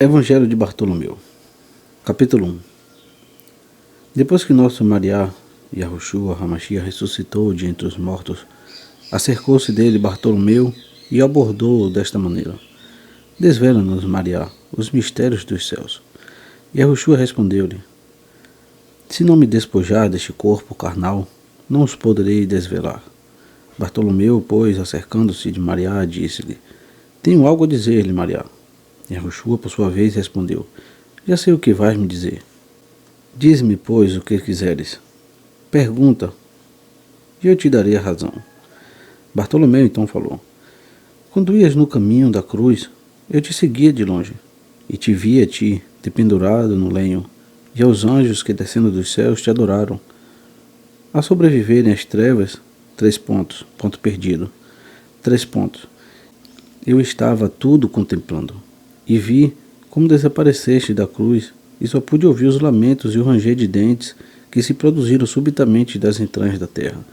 Evangelho de Bartolomeu, capítulo 1. Depois que nosso Mariá, Yahushua HaMashiach, ressuscitou de entre os mortos, acercou-se dele Bartolomeu e abordou-o desta maneira: Desvela-nos, Mariá, os mistérios dos céus. Yahushua respondeu-lhe: Se não me despojar deste corpo carnal, não os poderei desvelar. Bartolomeu, pois, acercando-se de Mariá, disse-lhe: Tenho algo a dizer-lhe, Mariá. Yahushua, por sua vez, respondeu: Já sei o que vais me dizer. Diz-me, pois, o que quiseres. Pergunta, e eu te darei a razão. Bartolomeu então falou: Quando ias no caminho da cruz, eu te seguia de longe, e te vi a ti, dependurado no lenho, e aos anjos que descendo dos céus te adoraram. A sobreviverem às trevas, 3 pontos, ponto perdido, 3 pontos. Eu estava tudo contemplando, e vi como desapareceste da cruz, e só pude ouvir os lamentos e o ranger de dentes que se produziram subitamente das entranhas da terra.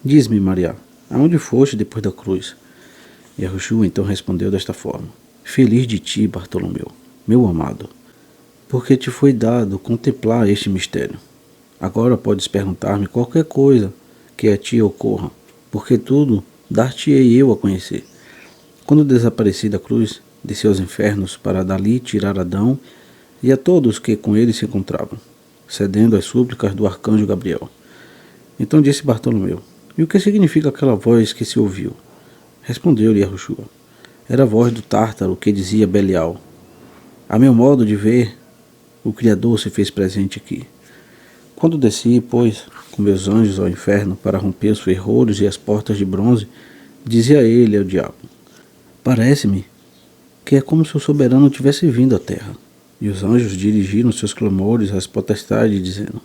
Diz-me, Mariá, aonde foste depois da cruz? Yahushua então respondeu desta forma: Feliz de ti, Bartolomeu, meu amado, porque te foi dado contemplar este mistério. Agora podes perguntar-me qualquer coisa que a ti ocorra, porque tudo dar-te-ei eu a conhecer. Quando desapareci da cruz, desci aos infernos para dali tirar Adão e a todos que com ele se encontravam, cedendo às súplicas do arcanjo Gabriel. Então disse Bartolomeu: E o que significa aquela voz que se ouviu? Respondeu-lhe Yahushua: Era a voz do Tártaro que dizia Belial: A meu modo de ver, o Criador se fez presente aqui. Quando desci, pois, com meus anjos ao inferno para romper os ferrolhos e as portas de bronze, dizia ele ao diabo: Parece-me que é como se o soberano tivesse vindo à terra. E os anjos dirigiram seus clamores às potestades, dizendo: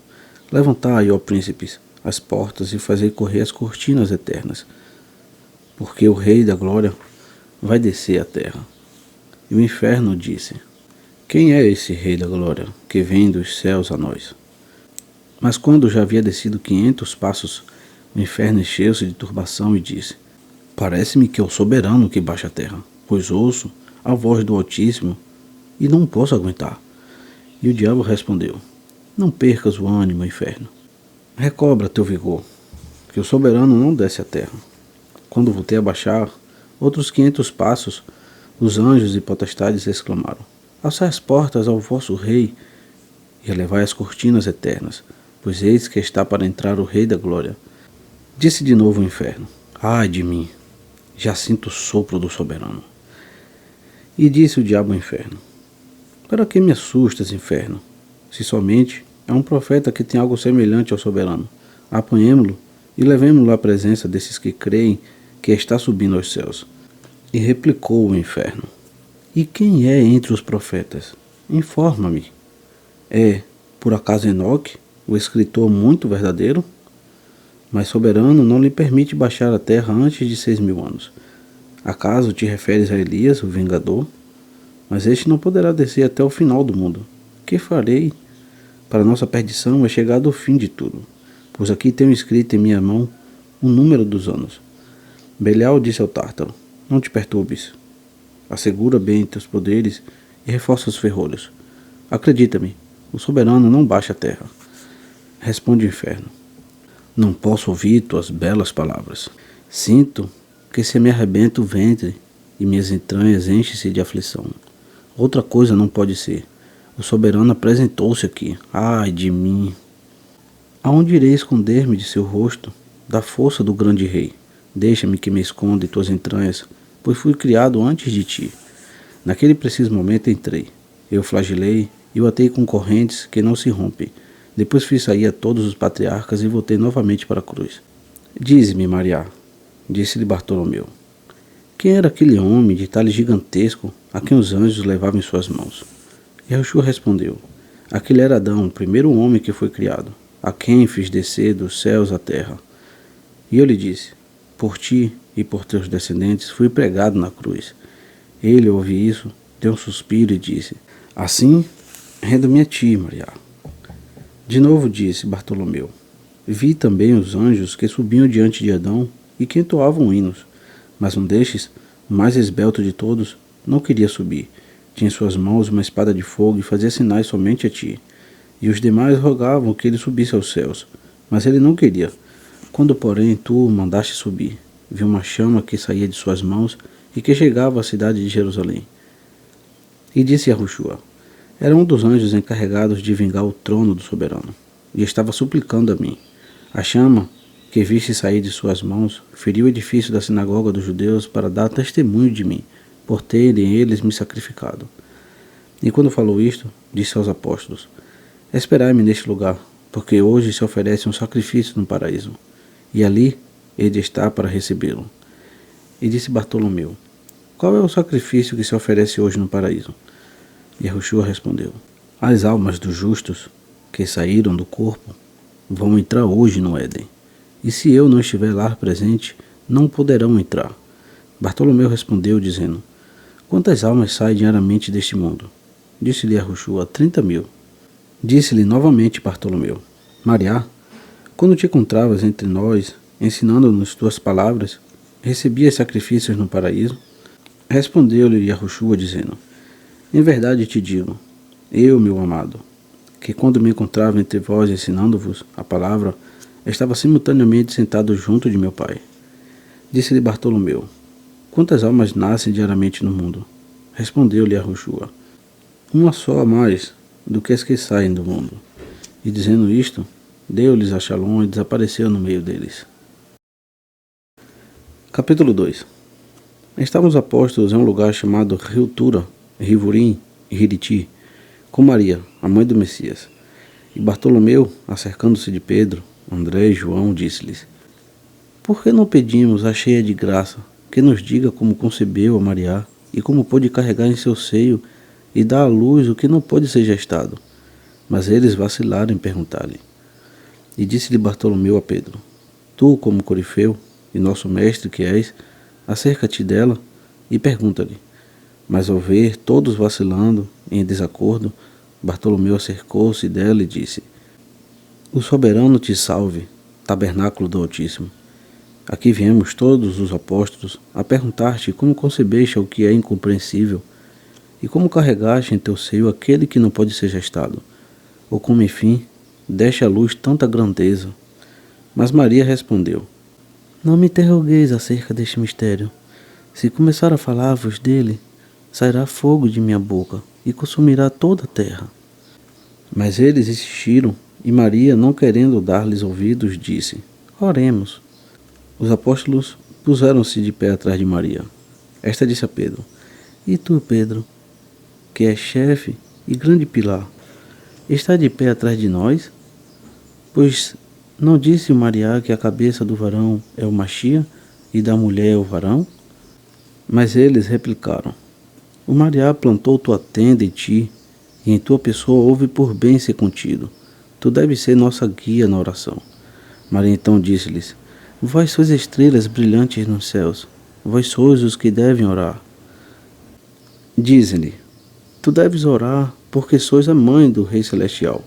Levantai, ó príncipes, as portas e fazei correr as cortinas eternas, porque o Rei da Glória vai descer à terra. E o inferno disse: Quem é esse Rei da Glória que vem dos céus a nós? Mas quando já havia descido 500 passos, o inferno encheu-se de turbação e disse: Parece-me que é o soberano que baixa a terra, pois ouço a voz do Altíssimo e não posso aguentar. E o diabo respondeu: Não percas o ânimo, inferno. Recobra teu vigor, que o soberano não desce à terra. Quando voltei a baixar outros 500 passos, os anjos e potestades exclamaram: Alçai as portas ao vosso rei e elevai as cortinas eternas, pois eis que está para entrar o Rei da Glória. Disse de novo o inferno: Ai de mim, já sinto o sopro do soberano. E disse o diabo ao inferno: Para que me assustas, inferno, se somente é um profeta que tem algo semelhante ao soberano? Apanhemo-lo e levemo-lo à presença desses que creem que está subindo aos céus. E replicou o inferno: E quem é entre os profetas? Informa-me. É, por acaso, Enoque, o escritor muito verdadeiro? Mas soberano não lhe permite baixar à terra antes de 6.000 anos. Acaso te referes a Elias, o Vingador? Mas este não poderá descer até o final do mundo. Que farei? Para nossa perdição é chegado o fim de tudo, pois aqui tenho escrito em minha mão o número dos anos. Belial disse ao Tártaro: Não te perturbes. Assegura bem teus poderes e reforça os ferrolhos. Acredita-me, o soberano não baixa a terra. Responde o inferno: Não posso ouvir tuas belas palavras. Sinto que se me arrebenta o ventre e minhas entranhas enchem-se de aflição. Outra coisa não pode ser. O soberano apresentou-se aqui. Ai de mim! Aonde irei esconder-me de seu rosto, da força do grande rei? Deixa-me que me esconda em tuas entranhas, pois fui criado antes de ti. Naquele preciso momento entrei. Eu flagelei e o atei com correntes que não se rompem. Depois fiz sair a todos os patriarcas e voltei novamente para a cruz. Dize-me, Mariá, disse-lhe Bartolomeu, quem era aquele homem de talhe gigantesco a quem os anjos levavam em suas mãos? Yahushua respondeu: Aquele era Adão, o primeiro homem que foi criado, a quem fiz descer dos céus à terra. E eu lhe disse: Por ti e por teus descendentes fui pregado na cruz. Ele, ao ouvir isso, deu um suspiro e disse: Assim, rendo-me a ti, Mariá. De novo disse Bartolomeu: Vi também os anjos que subiam diante de Adão e que entoavam hinos, mas um destes, o mais esbelto de todos, não queria subir, Tinha em suas mãos uma espada de fogo e fazia sinais somente a ti. E os demais rogavam que ele subisse aos céus, mas ele não queria. Quando, porém, tu o mandaste subir, viu uma chama que saía de suas mãos e que chegava à cidade de Jerusalém. E disse a Yahushua: era um dos anjos encarregados de vingar o trono do soberano, e estava suplicando a mim. A chama que viste sair de suas mãos feriu o edifício da sinagoga dos judeus para dar testemunho de mim, por terem eles me sacrificado. E quando falou isto, disse aos apóstolos: esperai-me neste lugar, porque hoje se oferece um sacrifício no paraíso, e ali ele de estar para recebê-lo. E disse Bartolomeu: qual é o sacrifício que se oferece hoje no paraíso? E Yahushua respondeu: as almas dos justos que saíram do corpo vão entrar hoje no Éden, e se eu não estiver lá presente, não poderão entrar. Bartolomeu respondeu, dizendo: quantas almas saem diariamente deste mundo? Disse-lhe Yahushua: 30.000. Disse-lhe novamente Bartolomeu: Mariá, quando te encontravas entre nós, ensinando-nos tuas palavras, recebias sacrifícios no paraíso? Respondeu-lhe Yahushua, dizendo: em verdade te digo, eu, meu amado, que quando me encontrava entre vós ensinando-vos a palavra, estava simultaneamente sentado junto de meu Pai. Disse-lhe Bartolomeu: quantas almas nascem diariamente no mundo? Respondeu-lhe Yahushua: uma só a mais do que as que saem do mundo. E dizendo isto, deu-lhes a Shalom e desapareceu no meio deles. Capítulo 2. Estavam os apóstolos em um lugar chamado Rio Tura, Rivurim e Hiriti, com Maria, a mãe do Messias. E Bartolomeu, acercando-se de Pedro, André e João, disse-lhes: por que não pedimos a cheia de graça, que nos diga como concebeu a Maria e como pôde carregar em seu seio e dar à luz o que não pode ser gestado? Mas eles vacilaram em perguntar-lhe. E disse-lhe Bartolomeu a Pedro: tu, como corifeu, e nosso mestre que és, acerca-te dela e pergunta-lhe. Mas ao ver todos vacilando, em desacordo, Bartolomeu acercou-se dela e disse: o soberano te salve, tabernáculo do Altíssimo. Aqui viemos todos os apóstolos a perguntar-te como concebeste o que é incompreensível, e como carregaste em teu seio aquele que não pode ser gestado, ou como enfim deste à luz tanta grandeza. Mas Maria respondeu: não me interrogueis acerca deste mistério. Se começar a falar-vos dele, sairá fogo de minha boca e consumirá toda a terra. Mas eles insistiram, e Maria, não querendo dar-lhes ouvidos, disse: oremos. Os apóstolos puseram-se de pé atrás de Maria. Esta disse a Pedro: e tu, Pedro, que és chefe e grande pilar, está de pé atrás de nós? Pois não disse o Maria que a cabeça do varão é o Machia e da mulher é o varão? Mas eles replicaram: o Maria plantou tua tenda em ti, e em tua pessoa houve por bem ser contido. Tu deves ser nossa guia na oração. Maria então disse-lhes: vós sois estrelas brilhantes nos céus, vós sois os que devem orar. Dizem-lhe: tu deves orar, porque sois a mãe do Rei Celestial.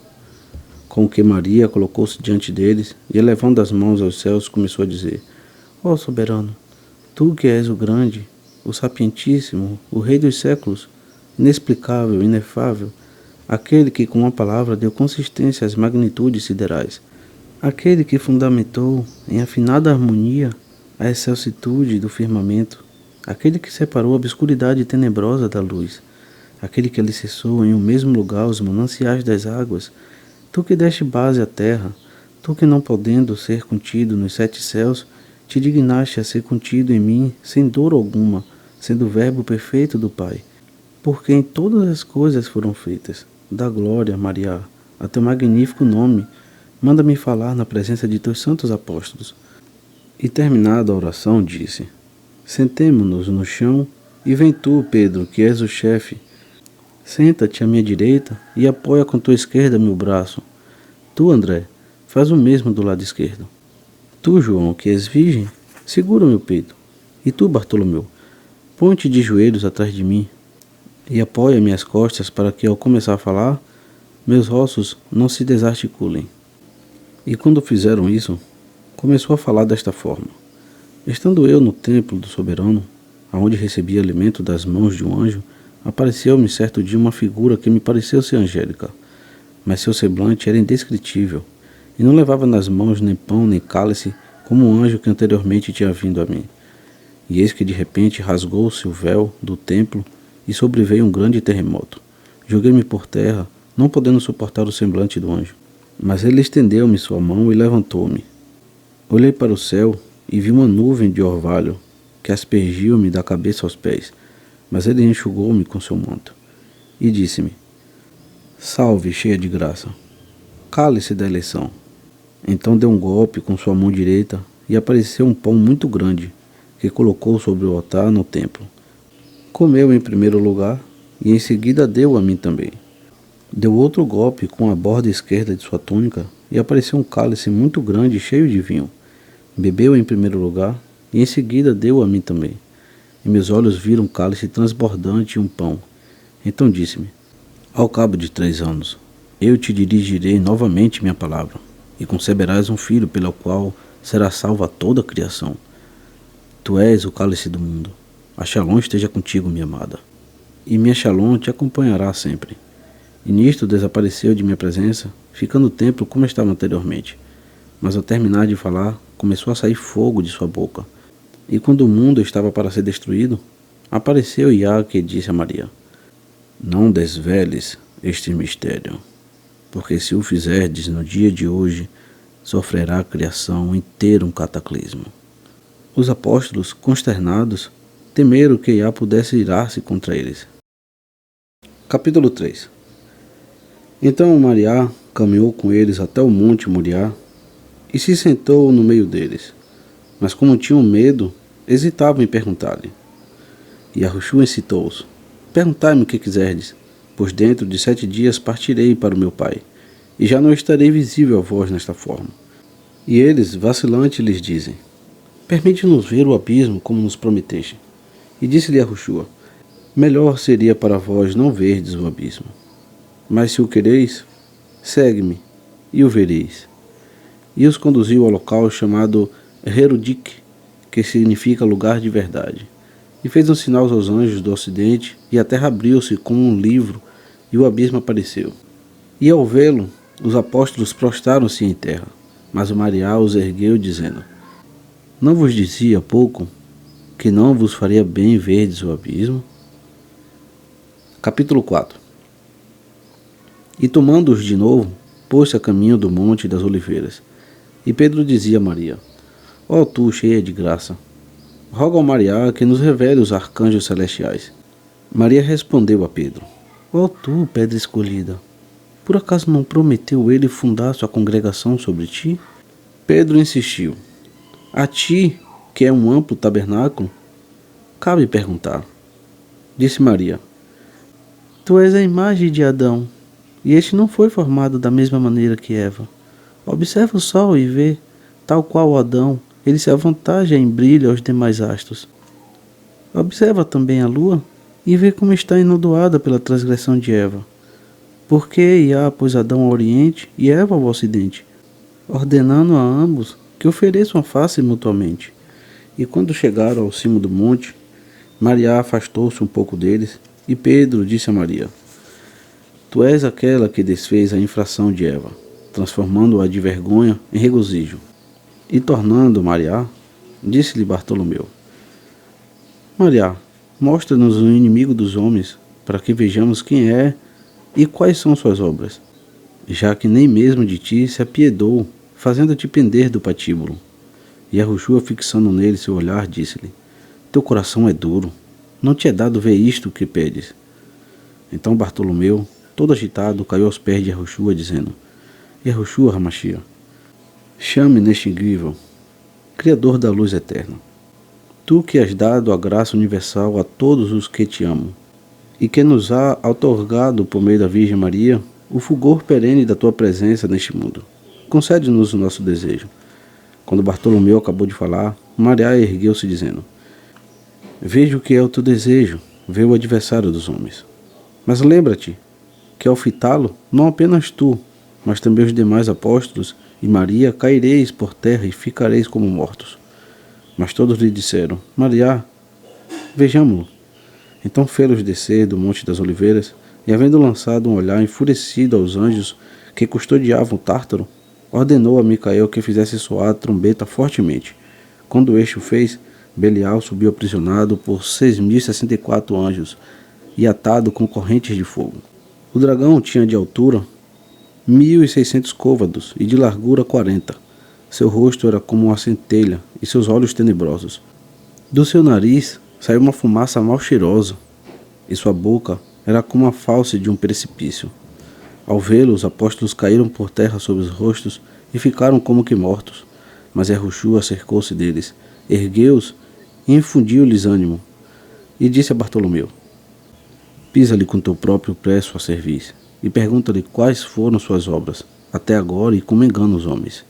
Com o que Maria colocou-se diante deles, e elevando as mãos aos céus, começou a dizer: ó soberano, tu que és o grande, o sapientíssimo, o Rei dos séculos, inexplicável, inefável, aquele que com uma palavra deu consistência às magnitudes siderais, aquele que fundamentou em afinada harmonia a excelsitude do firmamento, aquele que separou a obscuridade tenebrosa da luz, aquele que alicerçou em um mesmo lugar os mananciais das águas, tu que deste base à terra, tu que não podendo ser contido nos 7 céus, te dignaste a ser contido em mim sem dor alguma, sendo o verbo perfeito do Pai, por quem todas as coisas foram feitas. Dá glória, Maria, a teu magnífico nome. Manda-me falar na presença de teus santos apóstolos. E terminada a oração, disse: sentemo-nos no chão, e vem tu, Pedro, que és o chefe. Senta-te à minha direita e apoia com tua esquerda meu braço. Tu, André, faz o mesmo do lado esquerdo. Tu, João, que és virgem, segura meu peito. E tu, Bartolomeu, põe-te de joelhos atrás de mim e apoia minhas costas para que, ao começar a falar, meus ossos não se desarticulem. E quando fizeram isso, começou a falar desta forma: estando eu no templo do soberano, aonde recebi alimento das mãos de um anjo, apareceu-me certo dia uma figura que me pareceu ser angélica, mas seu semblante era indescritível, e não levava nas mãos nem pão nem cálice, como um anjo que anteriormente tinha vindo a mim. E eis que de repente rasgou-se o véu do templo e sobreveio um grande terremoto. Joguei-me por terra, não podendo suportar o semblante do anjo. Mas ele estendeu-me sua mão e levantou-me. Olhei para o céu e vi uma nuvem de orvalho que aspergiu-me da cabeça aos pés, mas ele enxugou-me com seu manto e disse-me: Salve, cheia de graça, cale-se da eleição. Então deu um golpe com sua mão direita e apareceu um pão muito grande que colocou sobre o altar no templo. Comeu em primeiro lugar e em seguida deu a mim também. Deu outro golpe com a borda esquerda de sua túnica e apareceu um cálice muito grande cheio de vinho. Bebeu em primeiro lugar e em seguida deu a mim também. E meus olhos viram um cálice transbordante e um pão. Então disse-me: Ao cabo de 3 anos, eu te dirigirei novamente minha palavra, e conceberás um filho pelo qual será salva toda a criação. Tu és o cálice do mundo. A Shalom esteja contigo, minha amada. E minha Shalom te acompanhará sempre. E nisto desapareceu de minha presença, ficando o templo como estava anteriormente. Mas ao terminar de falar, começou a sair fogo de sua boca. E quando o mundo estava para ser destruído, apareceu Yah que disse a Maria: Não desveles este mistério, porque se o fizerdes no dia de hoje, sofrerá a criação inteira um cataclismo. Os apóstolos, consternados, temeram que Yah pudesse irar-se contra eles. Capítulo 3. Então Maria caminhou com eles até o monte Moriá e se sentou no meio deles. Mas como tinham medo, hesitavam em perguntar-lhe. E Yahushua incitou-os: Perguntai-me o que quiserdes, pois dentro de 7 dias partirei para o meu Pai, e já não estarei visível a vós nesta forma. E eles, vacilantes, lhes dizem: Permite-nos ver o abismo como nos prometeste. E disse-lhe Yahushua: Melhor seria para vós não verdes o abismo. Mas se o quereis, segue-me, e o vereis. E os conduziu ao local chamado Herudik, que significa lugar de verdade. E fez um sinal aos anjos do ocidente, e a terra abriu-se como um livro, e o abismo apareceu. E ao vê-lo, os apóstolos prostraram-se em terra. Mas o Maria os ergueu, dizendo: Não vos dizia há pouco que não vos faria bem verdes o abismo? Capítulo 4. E tomando-os de novo, pôs-se a caminho do Monte das Oliveiras. E Pedro dizia a Maria: Ó tu, cheia de graça, roga ao Maria que nos revele os arcanjos celestiais. Maria respondeu a Pedro: Ó tu, pedra escolhida, por acaso não prometeu ele fundar sua congregação sobre ti? Pedro insistiu: A ti, que é um amplo tabernáculo, cabe perguntar. Disse Maria: Tu és a imagem de Adão, e este não foi formado da mesma maneira que Eva. Observa o sol e vê, tal qual Adão, ele se avantaja em brilho aos demais astros. Observa também a lua e vê como está enodoada pela transgressão de Eva. Porque Yah pôs Adão ao oriente e Eva ao ocidente, ordenando a ambos que ofereçam a face mutuamente. E quando chegaram ao cimo do monte, Maria afastou-se um pouco deles, e Pedro disse a Maria: Tu és aquela que desfez a infração de Eva, transformando-a de vergonha em regozijo. E tornando Maria, disse-lhe Bartolomeu: Maria, mostra-nos o inimigo dos homens, para que vejamos quem é e quais são suas obras, já que nem mesmo de ti se apiedou, fazendo-te pender do patíbulo. E Yahushua, fixando nele seu olhar, disse-lhe: Teu coração é duro, não te é dado ver isto que pedes. Então Bartolomeu, todo agitado, caiu aos pés de Yahushua, dizendo: Yahushua Hamashia, chame inextinguível, Criador da luz eterna, tu que has dado a graça universal a todos os que te amam, e que nos há outorgado por meio da Virgem Maria o fulgor perene da tua presença neste mundo. Concede-nos o nosso desejo. Quando Bartolomeu acabou de falar, Maria ergueu-se dizendo: Veja o que é o teu desejo, vê o adversário dos homens. Mas lembra-te que ao fitá-lo, não apenas tu, mas também os demais apóstolos e Maria caireis por terra e ficareis como mortos. Mas todos lhe disseram: Maria, vejamo-lo. Então fê-los descer do Monte das Oliveiras, e havendo lançado um olhar enfurecido aos anjos que custodiavam o Tártaro, ordenou a Micael que fizesse soar a trombeta fortemente. Quando este o fez, Belial subiu aprisionado por 6.064 anjos e atado com correntes de fogo. O dragão tinha de altura 1.600 côvados e de largura 40. Seu rosto era como uma centelha e seus olhos tenebrosos. Do seu nariz saiu uma fumaça mal cheirosa e sua boca era como a fauce de um precipício. Ao vê-lo, os apóstolos caíram por terra sobre os rostos e ficaram como que mortos. Mas Yahushua cercou-se deles, ergueu-os e infundiu-lhes ânimo. E disse a Bartolomeu: Pisa-lhe com teu próprio pé sua cerviz, e pergunta-lhe quais foram suas obras, até agora e como engana os homens.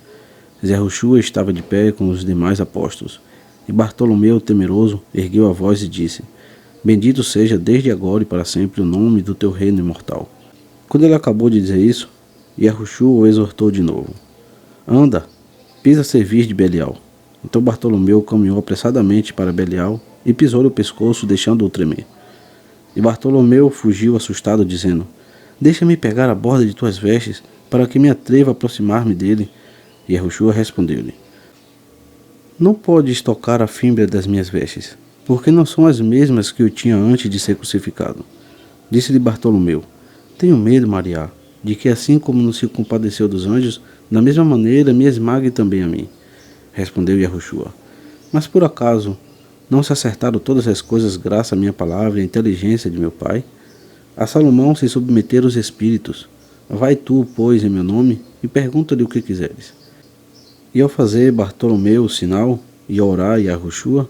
Yahushua estava de pé com os demais apóstolos, e Bartolomeu, temeroso, ergueu a voz e disse: Bendito seja desde agora e para sempre o nome do teu reino imortal. Quando ele acabou de dizer isso, Yahushua o exortou de novo: Anda, pisa a cerviz de Belial. Então Bartolomeu caminhou apressadamente para Belial e pisou-lhe o pescoço, deixando-o tremer. E Bartolomeu fugiu assustado, dizendo: Deixa-me pegar a borda de tuas vestes, para que me atreva a aproximar-me dele. E Yahushua respondeu-lhe: Não podes tocar a fímbria das minhas vestes, porque não são as mesmas que eu tinha antes de ser crucificado. Disse-lhe Bartolomeu: Tenho medo, Maria, de que assim como não se compadeceu dos anjos, da mesma maneira me esmague também a mim. Respondeu Yahushua: Mas por acaso não se acertaram todas as coisas graças à minha palavra e à inteligência de meu Pai? A Salomão se submeteram os espíritos. Vai tu, pois, em meu nome, e pergunta-lhe o que quiseres. E ao fazer Bartolomeu o sinal, e orar Yahushua,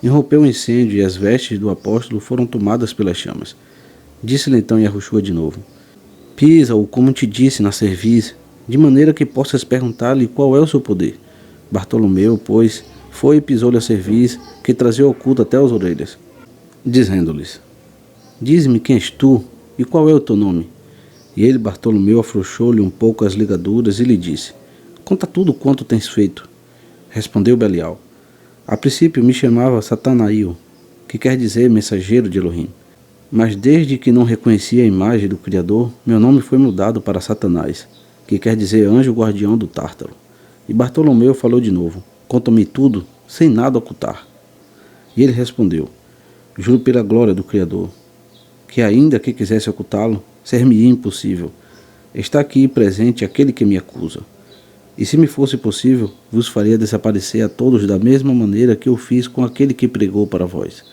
irrompeu o incêndio e as vestes do apóstolo foram tomadas pelas chamas. Disse-lhe então Yahushua de novo: Pisa-o como te disse na cerviz, de maneira que possas perguntar-lhe qual é o seu poder. Bartolomeu, pois, foi e pisou-lhe a cerviz, que trazia oculta até as orelhas, dizendo-lhes: Dize-me quem és tu e qual é o teu nome. E ele, Bartolomeu, afrouxou-lhe um pouco as ligaduras e lhe disse: Conta tudo quanto tens feito. Respondeu Belial: A princípio me chamava Satanael, que quer dizer mensageiro de Elohim. Mas desde que não reconheci a imagem do Criador, meu nome foi mudado para Satanás, que quer dizer anjo guardião do Tártaro. E Bartolomeu falou de novo: Conta-me tudo, sem nada ocultar. E ele respondeu: Juro pela glória do Criador, que ainda que quisesse ocultá-lo, ser-me-ia impossível. Está aqui presente aquele que me acusa. E se me fosse possível, vos faria desaparecer a todos da mesma maneira que eu fiz com aquele que pregou para vós.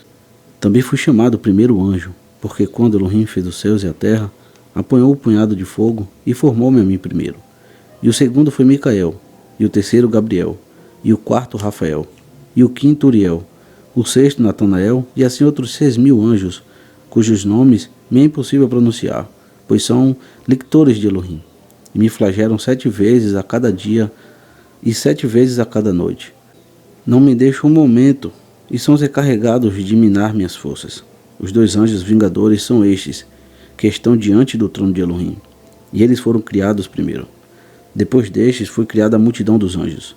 Também fui chamado primeiro anjo, porque quando Elohim fez os céus e a terra, apanhou o punhado de fogo e formou-me a mim primeiro. E o segundo foi Micael, e o terceiro Gabriel, e o quarto Rafael, e o quinto Uriel, o sexto Natanael, e assim outros 6.000 anjos, cujos nomes me é impossível pronunciar, pois são lictores de Elohim, e me flagelam 7 vezes a cada dia e 7 vezes a cada noite. Não me deixam um momento, e são os encarregados de minar minhas forças. Os 2 anjos vingadores são estes, que estão diante do trono de Elohim, e eles foram criados primeiro. Depois destes foi criada a multidão dos anjos.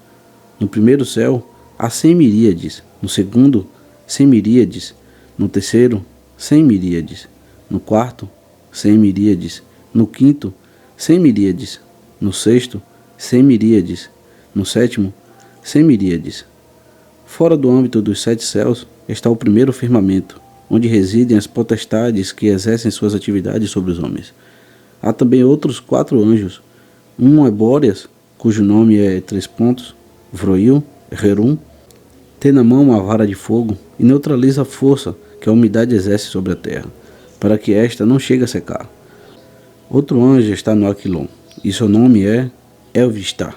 No primeiro céu há 100 miríades, no segundo 100 miríades, no terceiro 100 miríades, no quarto 100 miríades, no quinto 100 miríades, no sexto 100 miríades, no sétimo 100 miríades. Fora do âmbito dos 7 céus está o primeiro firmamento, onde residem as potestades que exercem suas atividades sobre os homens. Há também outros 4 anjos. Um é Bóreas, cujo nome é 3 pontos, Vroil, Rerum, tem na mão uma vara de fogo e neutraliza a força que a umidade exerce sobre a terra, para que esta não chegue a secar. Outro anjo está no Aquilon, e seu nome é Elvistá.